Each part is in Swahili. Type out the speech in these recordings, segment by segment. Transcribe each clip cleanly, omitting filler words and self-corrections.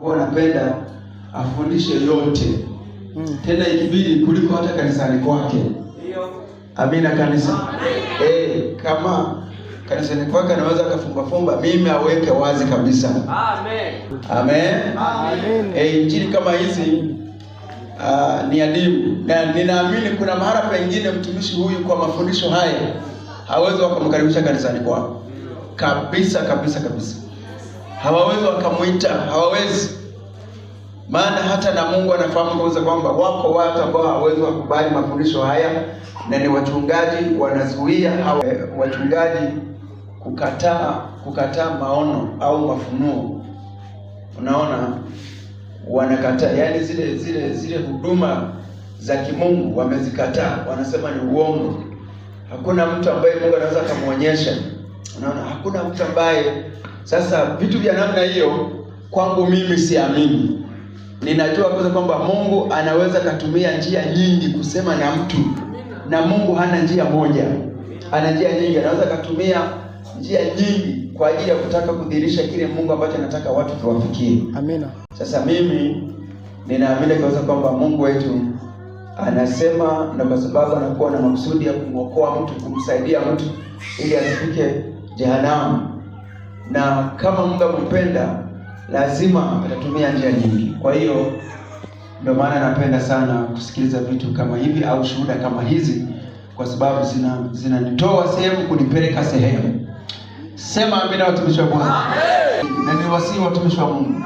Kwa napenda afundishe yote. Tena ikibidi kuliko hata kanisani kwake. Ndio. Amina kanisa. Kama kanisani kwake anaweza kafumba mimi aweke wazi kabisa. Amen. Amen. Amen. Injili kama hizi ni adimu. Na ninaamini kuna mahali pengine mtumishi huyu kwa mafundisho haya hawezi wakamkaribisha kanisani kwao. Kabisa. Hawawezi wakamuita, hawawezi. Maana hata na Mungu anafahamu kwanza kwamba wako watu ambao hawawezi kukubali mafundisho haya, na ni wachungaji wanazuia wachungaji kukataa maono au mafunuo. Unaona, wanakataa, yani zile huduma za kimungu wamezikataa, wanasema ni uongo. Hakuna mtu ambaye Mungu anaweza kumuonyesha. Unaona, hakuna mtu ambaye. Sasa vitu vya namna hiyo kwangu mimi siamini. Ninajua kwanza kwamba Mungu anaweza kutumia njia nyingi kusema na mtu. Na Mungu hana njia moja. Ana njia nyingi, anaweza kutumia njia nyingi kwa ajili ya kutaka kudhihirisha kile Mungu ambacho anataka watu tuwafikie. Amina. Sasa mimi ninaamini kwamba Mungu wetu anasema, na kwa sababu anakuwa na makusudi ya kumwokoa mtu, kumsaidia mtu ili asifike jehanamu. Na kama Mungu ampenda, lazima atatumia njia nyingi. Kwa hiyo ndio maana napenda sana kusikiliza vitu kama hivi au shuhuda kama hizi, kwa sababu zinanitoa sehemu kunipeleka sehemu. Sema amina watumishi wa Bwana. Amen. Na niwasihi watumishi wa Mungu,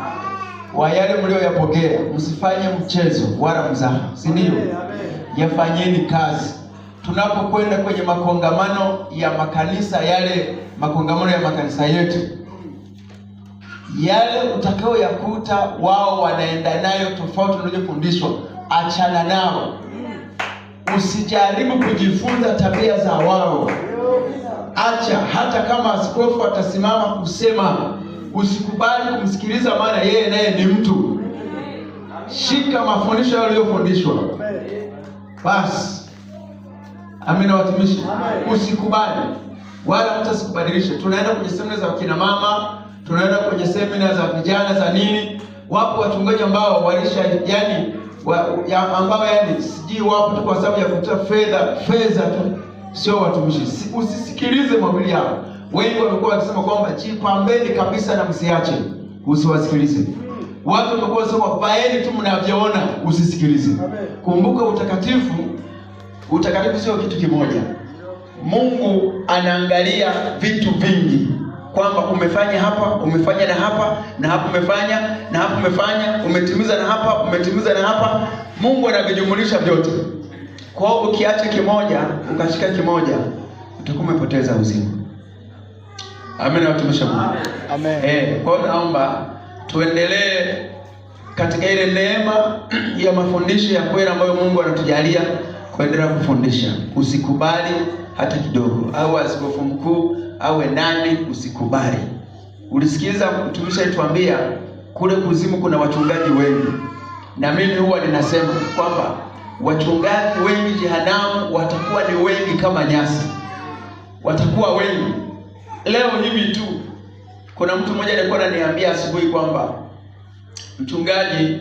wa yale mlioyapokea msifanye mchezo wala mzaha, si ndio? Yafanyeni kazi. Tunapokwenda kwenye makongamano ya makanisa, yale makongamano ya makanisa yetu, yale utakao yakuta wao wanaenda nayo tofauti na ulivyofundishwa, achana nao. Usijaribu kujifunza tabia za wao. Acha. Hata kama askofu atasimama kusema, usikubali kumsikiliza, maana yeye naye ni mtu. Shika mafundisho yale yaliyofundishwa. Basi. Amina watumishi. Usikubali. Wala mtu asikubadilishe. Tunaenda kwenye semina za kina mama, tunaenda kwenye semina za vijana za nini. Wapo wachungaji ambao walisha ambao sijui wapo tu kwa sababu ya kutoa fedha tu, sio watumishi. Usisikilize mahubiri yao. Wengi wamekuwa wakisema kwamba jipambeni kabisa na msiache. Usiwasikilize. Watu wamekuwa wakisema vaeni tu mnavyoona, usisikilize. Kumbuka utakatifu sio kitu kimoja. Mungu anaangalia vitu vingi, kwamba umefanya hapa, umefanya na hapa, na hapa umefanya, na hapa umefanya, umetimiza na hapa, umetimiza na hapa. Mungu anavijumulisha vyote. Kwa hiyo ukiacha kimoja, ukashika kimoja, utakuwa umepoteza uzima. Amina watumishi wa Mungu. Amen. Kwa hiyo naomba tuendelee katika ile neema ya mafundisho ya kweli ambayo Mungu anatujalia kuendelea kufundisha. Usikubali hata kidogo, au askofu mkuu awe nani, usikubali. Ulisikiliza mtumishi alituambia kule kuzimu kuna wachungaji wengi, na mimi huwa ninasema kwamba wachungaji wengi jehanamu watakuwa ni wengi kama nyasi. Watakuwa wengi. Leo hivi tu kuna mtu mmoja alikuwa ananiambia asubuhi kwamba mchungaji,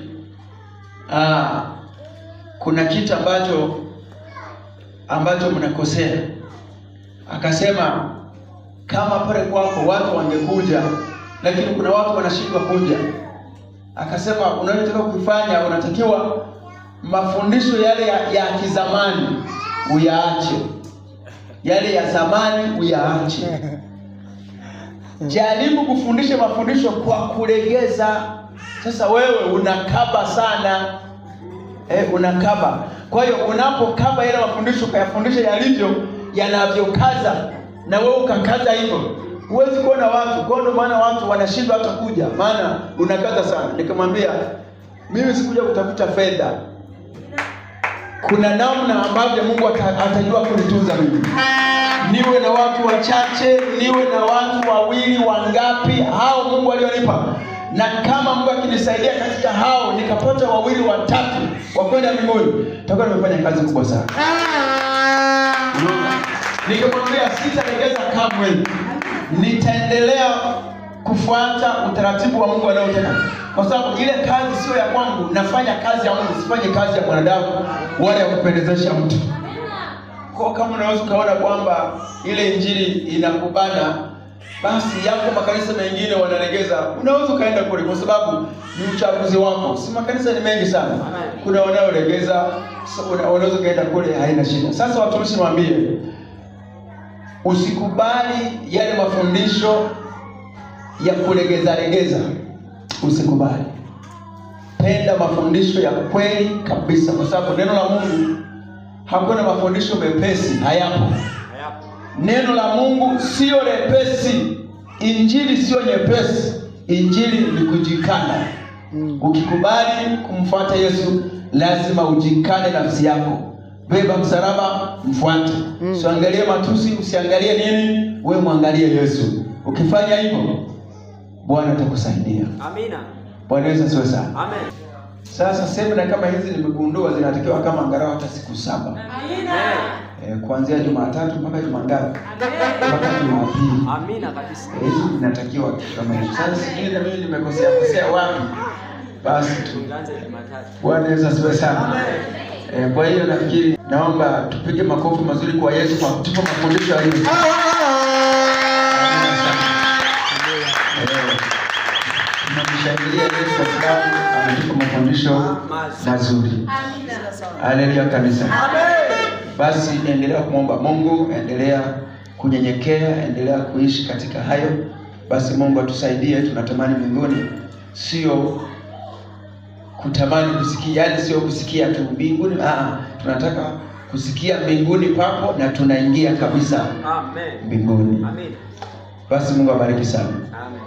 kuna kitu ambacho mnakosea. Akasema kama pale kwako watu wangekuja, lakini kuna watu wanashindwa kuja. Akasema unayotaka kufanya, unatakiwa mafundisho yale ya kizamani uyaache. Yale ya zamani uyaache. Jaribu kufundisha mafundisho kwa kulegeza. Sasa wewe unakaba sana. Unakaba. Kwa hiyo unapokaba yale mafundisho kayafundisha yalivyo, yanavyokaza, na wewe ukakaza hivyo, huwezi kuona watu. Kwa ndio maana watu wanashindwa hata kuja, maana unakaza sana. Nikamwambia mimi sikuja kutafuta fedha. Kuna namna ambavyo Mungu atajua kunitunza mimi. Niwe na watu wachache, niwe na watu wawili, wangapi, hao Mungu alionipa. Na kama Mungu akinisaidia katika hao nikapata wawili watatu wa kwenda mbinguni, nitakuwa nimefanya kazi kubwa sana. Nikamwambia sitalegeza kamwe. Nitaendelea kufuata utaratibu wa Mungu anaotaka, kwa sababu ile kazi sio ya kwangu, nafanya kazi ya Mungu, sifanye kazi ya mwanadamu wala ya kupendezesha mtu. Kwa kama unaweza ukaona kwamba ile injili inakubana, basi yako makanisa mengine wanalegeza, unaweza ukaenda kule, kwa sababu ni uchaguzi wako. Si makanisa ni mengi sana, kuna wanaolegeza, unaweza ukaenda kule, haina shida. Sasa watumishi, niwaambie, usikubali yale mafundisho ya kulegeza legeza, usikubali. Penda mafundisho ya kweli kabisa, kwa sababu neno la Mungu hakuna mafundisho mepesi, hayapo. Neno la Mungu sio lepesi, injili sio nyepesi. Injili ni kujikana. Ukikubali kumfuata Yesu, lazima ujikane nafsi yako. Beba msalaba, mfuate. Usiangalie matusi, usiangalie nini, wewe muangalie Yesu. Ukifanya hivyo, Bwana atakusaidia. Amina. Bwana Yesu asifiwe sana. Amen. Sasa semina kama hizi nimegundua zinatakiwa kama angalau hata siku 7. Amina. Kuanzia Jumatatu mpaka Jumangapi? Mpaka Jumapili. Amina kabisa. Hizi zinatakiwa kama hizo. Sasa sijui na mimi nimekosea wapi. Basi tuanze Jumatatu. Bwana Yesu asifiwe sana. Amen. Kwa hiyo nafikiri naomba tupige makofi mazuri kwa Yesu kwa kutupa mafundisho ya Yesu. Tunamshangilia Yesu kwa sababu ametupa mafundisho mazuri. Amina. Haleluya kanisa. Amen. Basi endelea kumwomba Mungu, endelea kunyenyekea, endelea kuishi katika hayo. Basi Mungu atusaidie. Tunatamani mbinguni, sio kutamani kusikia, yani sio kusikia tu mbinguni, tunataka kusikia mbinguni papo na tunaingia kabisa. Amen. Mbinguni. Amen. Basi Mungu abariki sana. Amen.